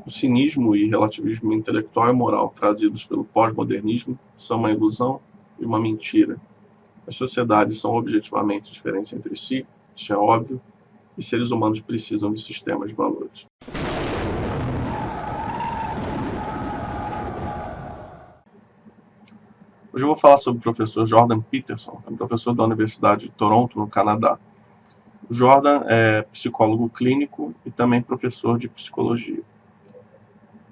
O cinismo e relativismo intelectual e moral trazidos pelo pós-modernismo são uma ilusão e uma mentira. As sociedades são objetivamente diferentes entre si, isso é óbvio, e seres humanos precisam de sistemas de valores. Hoje eu vou falar sobre o professor Jordan Peterson, um professor da Universidade de Toronto, no Canadá. O Jordan é psicólogo clínico e também professor de psicologia.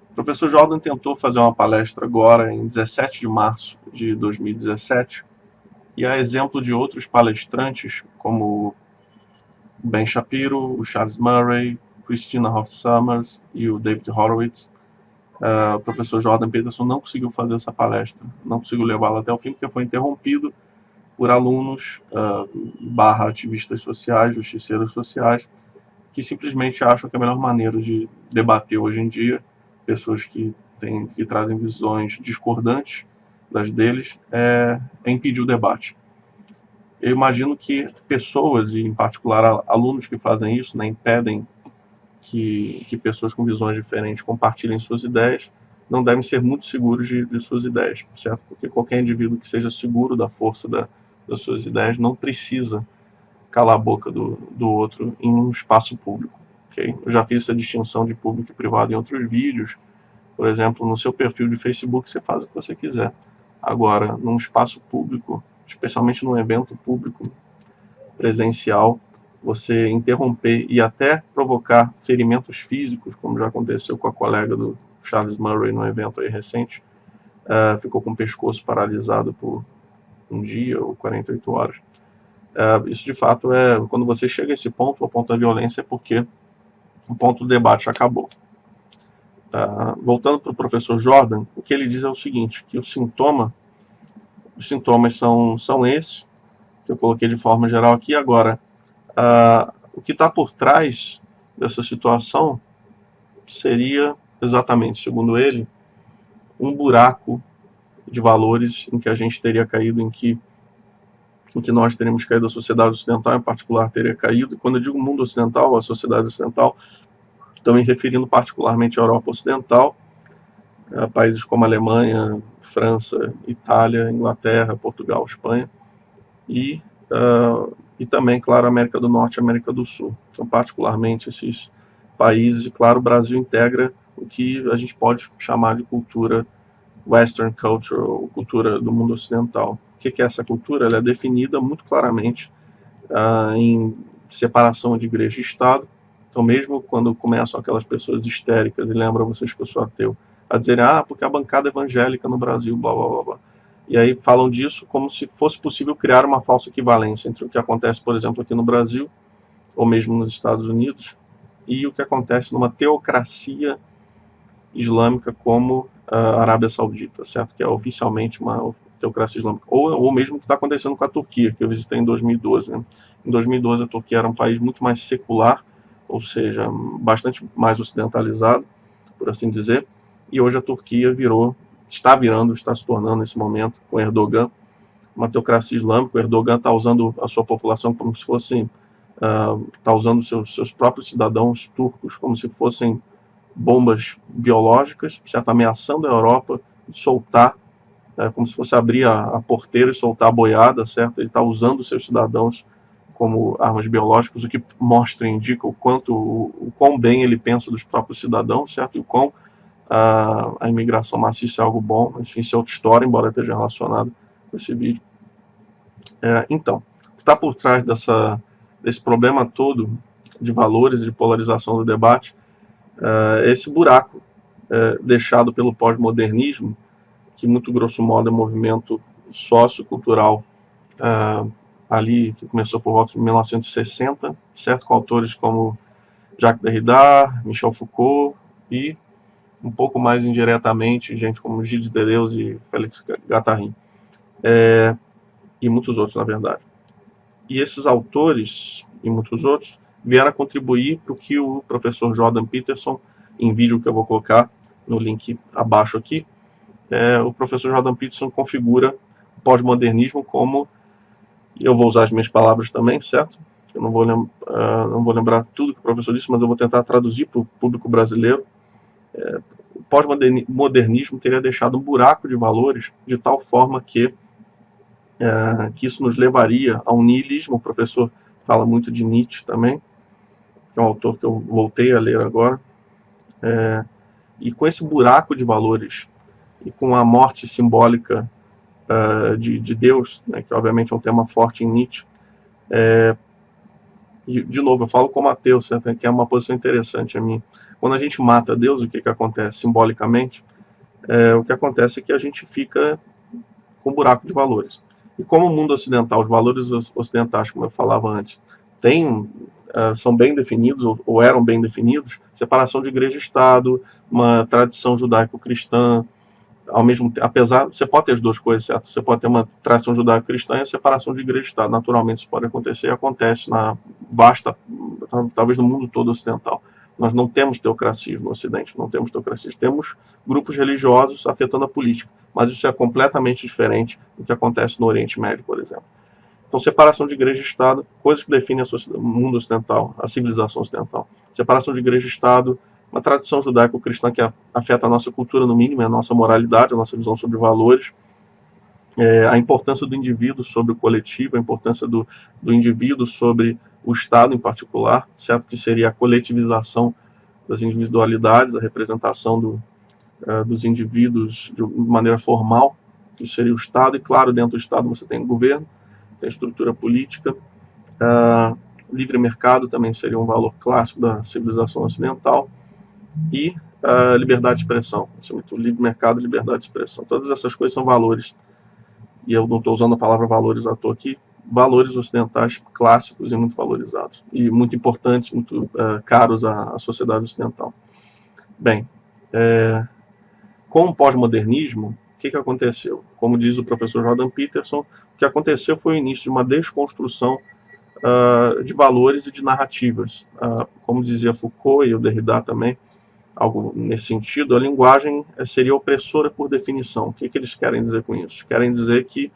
O professor Jordan tentou fazer uma palestra agora, em 17 de março de 2017, e a exemplo de outros palestrantes, como Ben Shapiro, o Charles Murray, Christina Hoff Sommers e o David Horowitz, o professor Jordan Peterson não conseguiu fazer essa palestra, não conseguiu levá-la até o fim, porque foi interrompido por alunos barra ativistas sociais, justiceiros sociais, que simplesmente acham que a melhor maneira de debater hoje em dia, pessoas que trazem visões discordantes das deles, é impedir o debate. Eu imagino que pessoas, e em particular alunos que fazem isso, né, impedem que pessoas com visões diferentes compartilhem suas ideias, não devem ser muito seguros de suas ideias, certo? Porque qualquer indivíduo que seja seguro da força das suas ideias não precisa calar a boca do outro em um espaço público. Okay? Eu já fiz essa distinção de público e privado em outros vídeos. Por exemplo, no seu perfil de Facebook você faz o que você quiser. Agora, num espaço público, especialmente num evento público presencial, você interromper e até provocar ferimentos físicos, como já aconteceu com a colega do Charles Murray no evento aí recente, ficou com o pescoço paralisado por um dia ou 48 horas. Isso de fato quando você chega a esse ponto, o ponto da violência, é porque o ponto do debate acabou. Voltando para o professor Jordan, o que ele diz é o seguinte, que os sintomas são esses, que eu coloquei de forma geral aqui. Agora, o que está por trás dessa situação seria exatamente, segundo ele, um buraco de valores em que a gente teria caído, em que nós teríamos caído, a sociedade ocidental em particular teria caído. E quando eu digo mundo ocidental, a sociedade ocidental, estou me referindo particularmente à Europa Ocidental, países como Alemanha, França, Itália, Inglaterra, Portugal, Espanha, e também, claro, América do Norte e América do Sul. Então, particularmente esses países, e claro, o Brasil integra o que a gente pode chamar de cultura Western Culture, ou cultura do mundo ocidental. O que é essa cultura? Ela é definida muito claramente em separação de igreja e Estado. Então, mesmo quando começam aquelas pessoas histéricas, e lembram vocês que eu sou ateu, a dizerem, porque a bancada evangélica no Brasil, blá, blá, blá, blá. E aí falam disso como se fosse possível criar uma falsa equivalência entre o que acontece, por exemplo, aqui no Brasil, ou mesmo nos Estados Unidos, e o que acontece numa teocracia islâmica como a Arábia Saudita, certo? Que é oficialmente uma teocracia islâmica. Ou mesmo o que está acontecendo com a Turquia, que eu visitei em 2012. Né? Em 2012 a Turquia era um país muito mais secular, ou seja, bastante mais ocidentalizado, por assim dizer, e hoje a Turquia está se tornando nesse momento, com Erdogan, uma teocracia islâmica. O Erdogan está usando a sua população como se fossem, está usando seus próprios cidadãos turcos como se fossem bombas biológicas, certo? Ameaçando a Europa de soltar, como se fosse abrir a porteira e soltar a boiada, certo? Ele está usando seus cidadãos como armas biológicas, o que mostra e indica o quão bem ele pensa dos próprios cidadãos, certo? E o quão a imigração maciça é algo bom. Enfim, isso é outra história, embora esteja relacionado com esse vídeo. Então, o que está por trás desse problema todo de valores e de polarização do debate, esse buraco deixado pelo pós-modernismo, que muito grosso modo é um movimento sociocultural ali, que começou por volta de 1960, certo? Com autores como Jacques Derrida, Michel Foucault e, um pouco mais indiretamente, gente como Gilles Deleuze e Félix Guattari, e muitos outros, na verdade. E esses autores e muitos outros vieram a contribuir para o que o professor Jordan Peterson, em vídeo que eu vou colocar no link abaixo aqui, o professor Jordan Peterson configura o pós-modernismo como, e eu vou usar as minhas palavras também, certo? Eu não vou lembrar tudo que o professor disse, mas eu vou tentar traduzir para o público brasileiro. O pós-modernismo teria deixado um buraco de valores de tal forma que isso nos levaria a um niilismo. O professor fala muito de Nietzsche também, que é um autor que eu voltei a ler agora. E com esse buraco de valores e com a morte simbólica de Deus, né, que obviamente é um tema forte em Nietzsche, e de novo, eu falo como ateu, certo? Que é uma posição interessante a mim. Quando a gente mata Deus, o que acontece simbolicamente? O que acontece é que a gente fica com um buraco de valores. E como o mundo ocidental, os valores ocidentais, como eu falava antes, são bem definidos, ou eram bem definidos, separação de igreja e Estado, uma tradição judaico-cristã, ao mesmo tempo, apesar, você pode ter as duas coisas, certo? Você pode ter uma tradição judaico-cristã e a separação de igreja e Estado. Naturalmente isso pode acontecer e acontece talvez no mundo todo ocidental. Nós não temos teocracias no Ocidente, não temos teocracias. Temos grupos religiosos afetando a política, mas isso é completamente diferente do que acontece no Oriente Médio, por exemplo. Então, separação de igreja e Estado, coisas que definem o mundo ocidental, a civilização ocidental. Separação de igreja e Estado, uma tradição judaico-cristã que afeta a nossa cultura, no mínimo, a nossa moralidade, a nossa visão sobre valores, a importância do indivíduo sobre o coletivo, a importância do indivíduo sobre o Estado em particular, certo? Que seria a coletivização das individualidades, a representação dos indivíduos de maneira formal, que seria o Estado, e claro, dentro do Estado você tem o governo, tem estrutura política, livre mercado também seria um valor clássico da civilização ocidental, e liberdade de expressão, livre mercado e liberdade de expressão. Todas essas coisas são valores, e eu não estou usando a palavra valores à toa aqui, valores ocidentais clássicos e muito valorizados, e muito importantes, muito caros à sociedade ocidental. Bem, com o pós-modernismo, o que aconteceu? Como diz o professor Jordan Peterson, o que aconteceu foi o início de uma desconstrução de valores e de narrativas. Como dizia Foucault e o Derrida também, algo nesse sentido, a linguagem seria opressora por definição. O que eles querem dizer com isso? Querem dizer que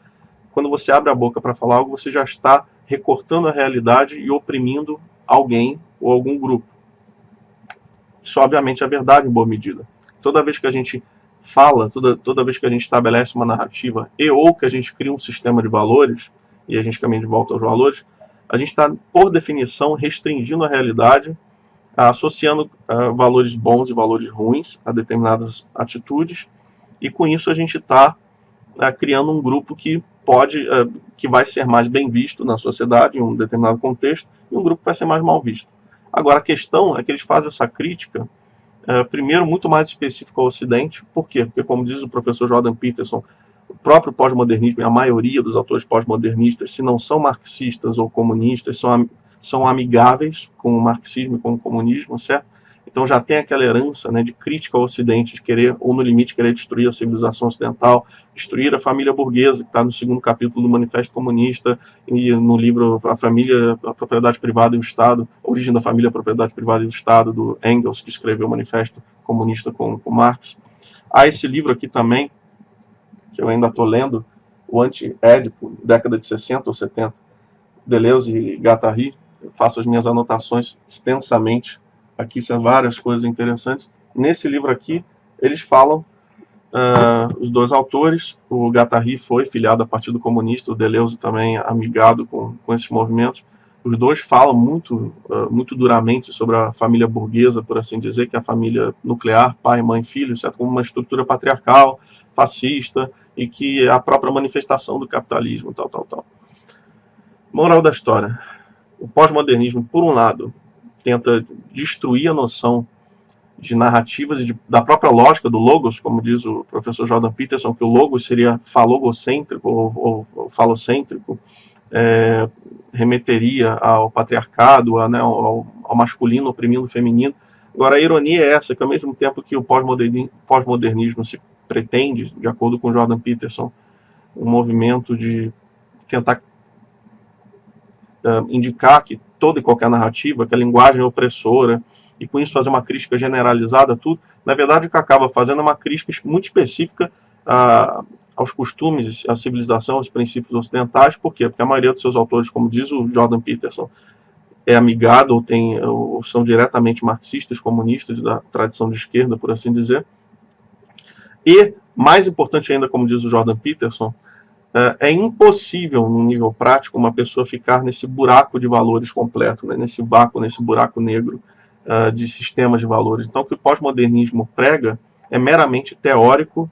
quando você abre a boca para falar algo, você já está recortando a realidade e oprimindo alguém ou algum grupo. Isso, obviamente, é verdade em boa medida. Toda vez que a gente fala, toda vez que a gente estabelece uma narrativa ou que a gente cria um sistema de valores, e a gente caminha de volta aos valores, a gente está, por definição, restringindo a realidade, associando valores bons e valores ruins a determinadas atitudes, e com isso a gente está criando um grupo que vai ser mais bem visto na sociedade em um determinado contexto, e um grupo que vai ser mais mal visto. Agora, a questão é que eles fazem essa crítica, primeiro, muito mais específica ao Ocidente. Por quê? Porque, como diz o professor Jordan Peterson, o próprio pós-modernismo e a maioria dos autores pós-modernistas, se não são marxistas ou comunistas, são amigáveis com o marxismo e com o comunismo, certo? Então já tem aquela herança, né, de crítica ao Ocidente, de querer, ou no limite, querer destruir a civilização ocidental, destruir a família burguesa, que está no segundo capítulo do Manifesto Comunista, e no livro A Propriedade Privada e o Estado, a Origem da Família, a Propriedade Privada e o Estado, do Engels, que escreveu o Manifesto Comunista com Marx. Há esse livro aqui também, que eu ainda estou lendo, o Anti-Édipo, década de 60 ou 70, Deleuze e Guattari. Eu faço as minhas anotações extensamente. Aqui são várias coisas interessantes. Nesse livro aqui, eles falam, os dois autores, o Guattari foi filiado ao Partido Comunista, o Deleuze também amigado com esses movimentos. Os dois falam muito duramente sobre a família burguesa, por assim dizer, que é a família nuclear, pai, mãe, filho, certo? Como uma estrutura patriarcal, fascista, e que é a própria manifestação do capitalismo, tal. Moral da história. O pós-modernismo, por um lado, tenta destruir a noção de narrativas e da própria lógica do logos, como diz o professor Jordan Peterson, que o logos seria falogocêntrico ou falocêntrico, remeteria ao patriarcado, né, ao masculino oprimindo o feminino. Agora, a ironia é essa, que ao mesmo tempo que o pós-modernismo se pretende, de acordo com Jordan Peterson, um movimento de tentar indicar que toda e qualquer narrativa, que a linguagem é opressora, e com isso fazer uma crítica generalizada a tudo, na verdade o que acaba fazendo é uma crítica muito específica aos costumes, à civilização, aos princípios ocidentais. Por quê? Porque a maioria dos seus autores, como diz o Jordan Peterson, é amigado ou são diretamente marxistas, comunistas, da tradição de esquerda, por assim dizer. E, mais importante ainda, como diz o Jordan Peterson, é impossível, no nível prático, uma pessoa ficar nesse buraco de valores completo, né, nesse vácuo, nesse buraco negro de sistemas de valores. Então, o que o pós-modernismo prega é meramente teórico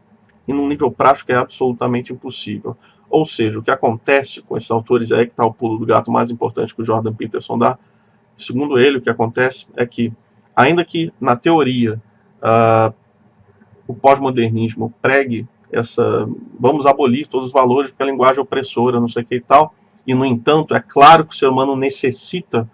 e, no nível prático, é absolutamente impossível. Ou seja, o que acontece com esses autores, é aí que está o pulo do gato mais importante que o Jordan Peterson dá. Segundo ele, o que acontece é que, ainda que na teoria o pós-modernismo pregue vamos abolir todos os valores porque a linguagem é opressora, não sei o que e tal, e no entanto, é claro que o ser humano necessita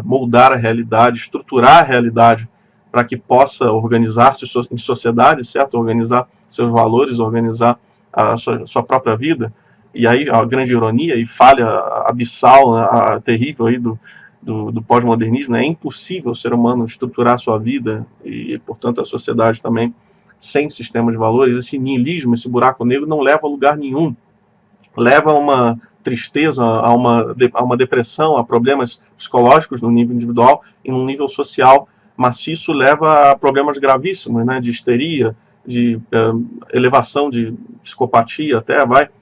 moldar a realidade, estruturar a realidade para que possa organizar-se em sociedade, certo? Organizar seus valores, organizar a sua própria vida. E aí a grande ironia e falha abissal, terrível aí do pós-modernismo, é impossível o ser humano estruturar a sua vida e, portanto, a sociedade também sem sistema de valores. Esse niilismo, esse buraco negro não leva a lugar nenhum. Leva a uma tristeza, a uma depressão, a problemas psicológicos no nível individual e no nível social maciço leva a problemas gravíssimos, né, de histeria, de elevação de psicopatia até,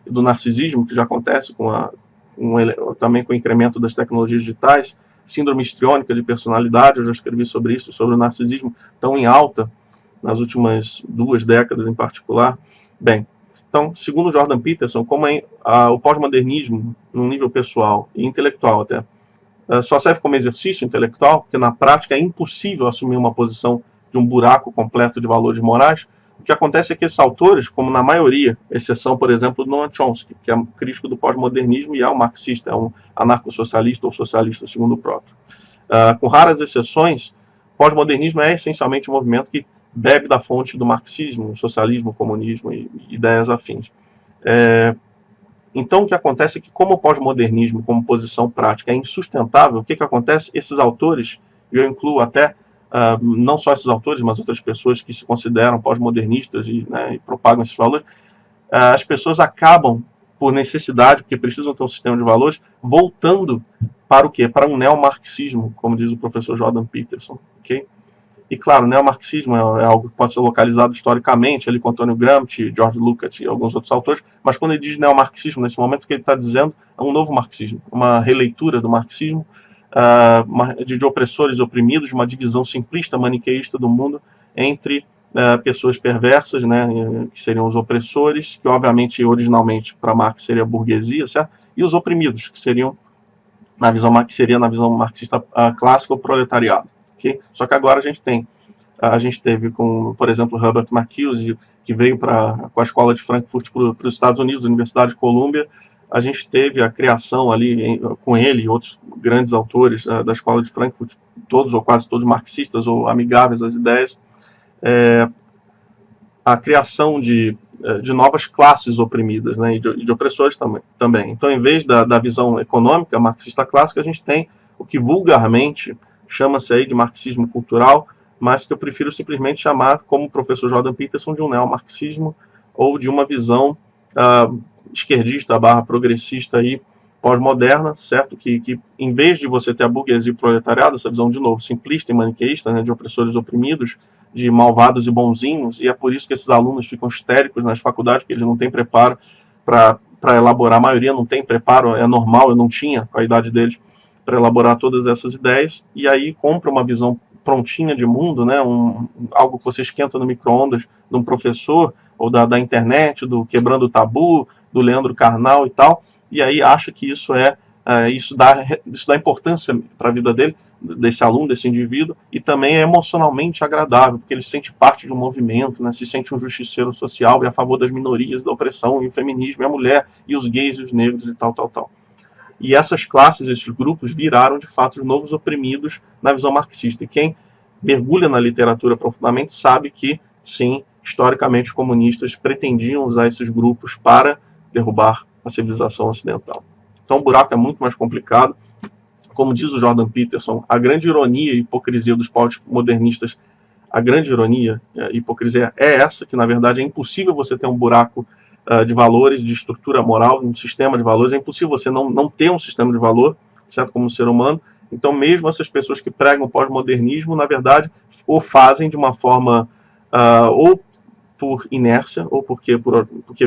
do narcisismo, que já acontece também com o incremento das tecnologias digitais, síndrome histriônica de personalidade, eu já escrevi sobre isso, sobre o narcisismo, tão em alta nas últimas 2 décadas em particular. Bem, então, segundo Jordan Peterson, como o pós-modernismo, no nível pessoal e intelectual até, só serve como exercício intelectual, porque na prática é impossível assumir uma posição de um buraco completo de valores morais. O que acontece é que esses autores, como na maioria, exceção, por exemplo, do Noam Chomsky, que é um crítico do pós-modernismo e é um marxista, é um anarco-socialista ou socialista, segundo o próprio. Com raras exceções, o pós-modernismo é essencialmente um movimento que bebe da fonte do marxismo, socialismo, comunismo e ideias afins. Então, o que acontece é que, como o pós-modernismo, como posição prática, é insustentável, o que acontece? Esses autores, e eu incluo até, não só esses autores, mas outras pessoas que se consideram pós-modernistas e propagam esses valores, as pessoas acabam, por necessidade, porque precisam ter um sistema de valores, voltando para o quê? Para um neomarxismo, como diz o professor Jordan Peterson. Okay? E, claro, o neomarxismo é algo que pode ser localizado historicamente, ali com Antônio Gramsci, George Lukács e alguns outros autores, mas quando ele diz neomarxismo, nesse momento, o que ele está dizendo é um novo marxismo, uma releitura do marxismo, de opressores e oprimidos, uma divisão simplista, maniqueísta do mundo entre pessoas perversas, né, que seriam os opressores, que obviamente, originalmente, para Marx seria a burguesia, certo? E os oprimidos, que seriam, na visão marxista clássica, o proletariado. Okay? Só que agora a gente teve com, por exemplo, Herbert Marcuse, que veio com a escola de Frankfurt para os Estados Unidos, a Universidade de Colômbia. A gente teve a criação ali, com ele e outros grandes autores da escola de Frankfurt, todos ou quase todos marxistas ou amigáveis às ideias, a criação de novas classes oprimidas, né, e de opressores também. Então, em vez da visão econômica marxista clássica, a gente tem o que vulgarmente chama-se aí de marxismo cultural, mas que eu prefiro simplesmente chamar, como o professor Jordan Peterson, de um neomarxismo ou de uma visão esquerdista / progressista aí, pós-moderna, certo? Que em vez de você ter a burguesia e o proletariado, essa visão de novo simplista e maniqueísta, né, de opressores oprimidos, de malvados e bonzinhos, e é por isso que esses alunos ficam histéricos nas faculdades, porque eles não têm preparo para elaborar, a maioria não tem preparo, é normal, eu não tinha, com a idade deles, para elaborar todas essas ideias, e aí compra uma visão prontinha de mundo, né, algo que você esquenta no micro-ondas de um professor, ou da internet, do Quebrando o Tabu, do Leandro Carnal e tal, e aí acha que isso dá importância para a vida dele, desse aluno, desse indivíduo, e também é emocionalmente agradável, porque ele se sente parte de um movimento, né, se sente um justiceiro social e a favor das minorias, da opressão, e o feminismo, e a mulher, e os gays, e os negros, e tal. E essas classes, esses grupos, viraram, de fato, os novos oprimidos na visão marxista. E quem mergulha na literatura profundamente sabe que, sim, historicamente, os comunistas pretendiam usar esses grupos para derrubar a civilização ocidental. Então, o buraco é muito mais complicado. Como diz o Jordan Peterson, a grande ironia e hipocrisia dos pós-modernistas, a grande ironia e hipocrisia é essa, que, na verdade, é impossível você ter um buraco de valores, de estrutura moral, um sistema de valores. É impossível você não ter um sistema de valor, certo, como ser humano. Então, mesmo essas pessoas que pregam pós-modernismo, na verdade, ou fazem de uma forma, ou por inércia, ou porque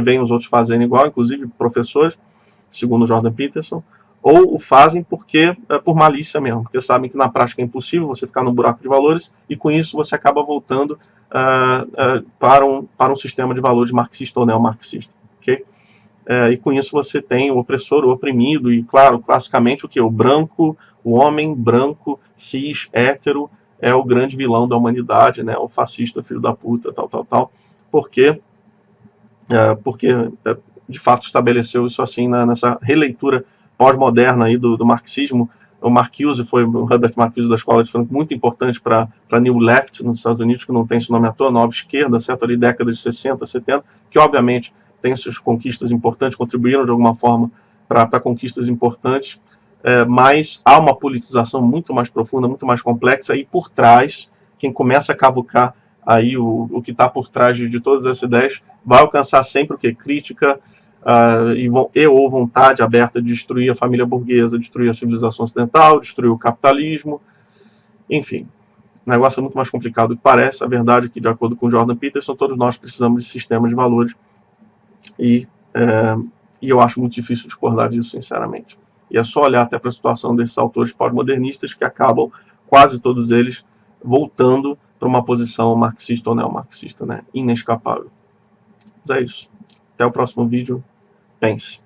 veem os outros fazendo igual, inclusive professores, segundo Jordan Peterson, ou o fazem porque por malícia mesmo, porque sabem que na prática é impossível você ficar no buraco de valores, e com isso você acaba voltando para um sistema de valores marxista ou neomarxista. Okay? E com isso você tem o opressor, o oprimido, e claro, classicamente o que? O branco, o homem branco, cis, hétero, é o grande vilão da humanidade, né? O fascista, filho da puta, tal, porque de fato estabeleceu isso assim nessa releitura pós-moderna aí do marxismo. O Marcuse o Herbert Marcuse da Escola de Frankfurt, muito importante para a New Left nos Estados Unidos, que não tem esse nome à toa, nova esquerda, certo? Ali décadas de 60, 70, que obviamente tem suas conquistas importantes, contribuíram de alguma forma para conquistas importantes, mas há uma politização muito mais profunda, muito mais complexa, e por trás, quem começa a cavucar aí o que está por trás de todas essas ideias vai alcançar sempre o que? Crítica ou vontade aberta de destruir a família burguesa, destruir a civilização ocidental, destruir o capitalismo, enfim. O negócio é muito mais complicado do que parece. A verdade é que, de acordo com Jordan Peterson, todos nós precisamos de sistemas de valores, e eu acho muito difícil discordar disso, sinceramente. E é só olhar até para a situação desses autores pós-modernistas, que acabam, quase todos eles, voltando para uma posição marxista ou neomarxista, né? Inescapável. Mas é isso. Até o próximo vídeo. Pense.